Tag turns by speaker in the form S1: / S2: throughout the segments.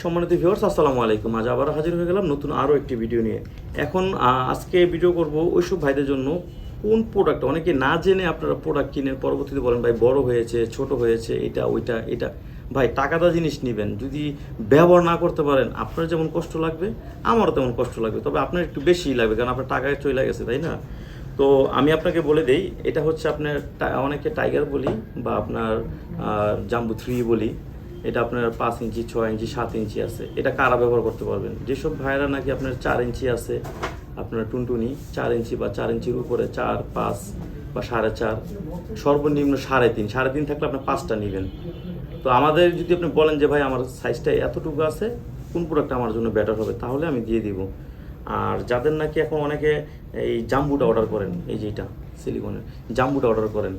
S1: সম্মানিত ভিউয়ার্স, আসসালামু আলাইকুম। আজ আবার হাজির হয়ে গেলাম নতুন আরও একটি ভিডিও নিয়ে। এখন আজকে ভিডিও করব ওইসব ভাইদের জন্য কোন প্রোডাক্ট অনেকে না জেনে আপনারা প্রোডাক্ট কিনে পরবর্তীতে বলেন ভাই বড় হয়েছে, ছোট হয়েছে, এটা ওইটা এটা। ভাই টাকাটা জিনিস নেবেন, যদি ব্যবহার না করতে পারেন আপনার যেমন কষ্ট লাগবে আমারও তেমন কষ্ট লাগবে, তবে আপনার একটু বেশিই লাগবে কারণ আপনার টাকায় চলে গেছে, তাই না? তো আমি আপনাকে বলে দেই, এটা হচ্ছে আপনার অনেকে টাইগার বলি বা আপনার জাম্বু 3 বলি। এটা আপনার 5 ইঞ্চি, 6 ইঞ্চি, 7 ইঞ্চি আছে। এটা কারা ব্যবহার করতে পারবেন? যেসব ভাইয়েরা নাকি আপনার 4 ইঞ্চি আছে, আপনার টুনটুনি 4 ইঞ্চি বা 4 ইঞ্চির উপরে 4, 5 বা 4.5, সর্বনিম্ন 3.5, 3.5 থাকলে আপনার 5টা নেবেন। তো আমাদের যদি আপনি বলেন যে ভাই আমার সাইজটা এতটুকু আছে, কোন প্রোডাক্টটা আমার জন্য বেটার হবে, তাহলে আমি দিয়ে দিব। আর যাদের নাকি এখন অনেকে এই জাম্বুটা অর্ডার করেন, এই যে এটা সিলিকনের জাম্বুটা অর্ডার করেন,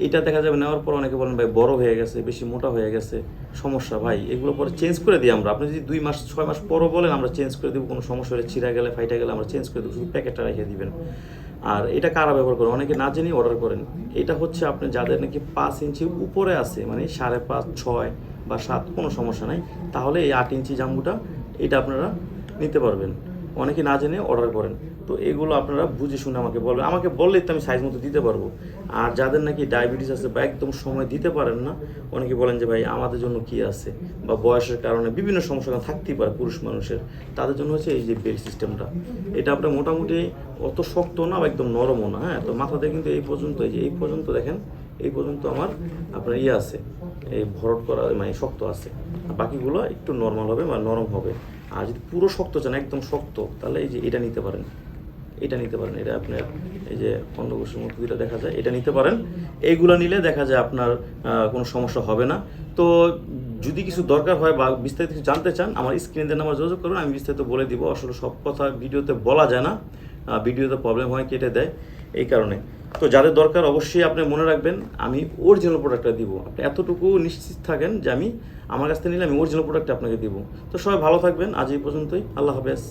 S1: এটা দেখা যাবে নেওয়ার পর অনেকে বলেন ভাই বড় হয়ে গেছে, বেশি মোটা হয়ে গেছে, সমস্যা। ভাই এগুলো পরে চেঞ্জ করে দিই আমরা। আপনি যদি 2 মাস 6 মাস পরও বলেন আমরা চেঞ্জ করে দেবো, কোনো সমস্যা হলে ছিঁড়া গেলে ফাইটা গেলে আমরা চেঞ্জ করে দেবো, শুধু প্যাকেটটা রেখে দিবেন। আর এটা কারা ব্যবহার করেন? অনেকে না জেনেই অর্ডার করেন। এটা হচ্ছে আপনি যাদের নাকি 5 ইঞ্চির উপরে আছে, মানে 5.5, 6 বা 7, কোনো সমস্যা নাই, তাহলে এই 8 ইঞ্চি জাম্বুটা এটা আপনারা নিতে পারবেন। অনেকে না জেনে অর্ডার করেন। তো এগুলো আপনারা বুঝে শুনে আমাকে বলবেন, আমাকে বললেই তো আমি সাইজ মতো দিতে পারবো। আর যাদের নাকি ডায়াবেটিস আছে বা একদম সময় দিতে পারেন না, অনেকে বলেন যে ভাই আমাদের জন্য কি আছে, বা বয়সের কারণে বিভিন্ন সমস্যা থাকতেই পারে পুরুষ মানুষের, তাদের জন্য হচ্ছে এই যে বেল্ট সিস্টেমটা। এটা আপনার মোটামুটি অত শক্ত না বা একদম নরমও না, হ্যাঁ। তো মাথাতে কিন্তু এই পর্যন্ত, এই যে এই পর্যন্ত দেখেন, এই পর্যন্ত আমার আপনার আছে, এই ভরট করা মানে শক্ত আছে। আর বাকিগুলো একটু নর্মাল হবে বা নরম হবে। আর যদি পুরো শক্ত চান, একদম শক্ত, তাহলে এই যে এটা নিতে পারেন, এটা নিতে পারেন। এটা আপনার এই যে অন্ডকোষের মতো দুইটা দেখা যায়, এটা নিতে পারেন। এইগুলো নিলে দেখা যায় আপনার কোনো সমস্যা হবে না। তো যদি কিছু দরকার হয় বা বিস্তারিত কিছু জানতে চান, আমার স্ক্রিনে দেন নাম্বার যোগাযোগ করুন, আমি বিস্তারিত বলে দিব। আসলে সব কথা ভিডিওতে বলা যায় না, ভিডিওতে প্রবলেম হয়, কেটে দেয়, এই কারণে। তো যাদের দরকার অবশ্যই আপনি মনে রাখবেন, আমি অরিজিনাল প্রোডাক্টটা দিব। আপনি এতটুকু নিশ্চিত থাকেন যে আমি আমার কাছ থেকে নিলে আমি অরিজিনাল প্রোডাক্টটা আপনাকে দিব। তো সবাই ভালো থাকবেন, আজ এই পর্যন্তই। আল্লাহ হাফেজ।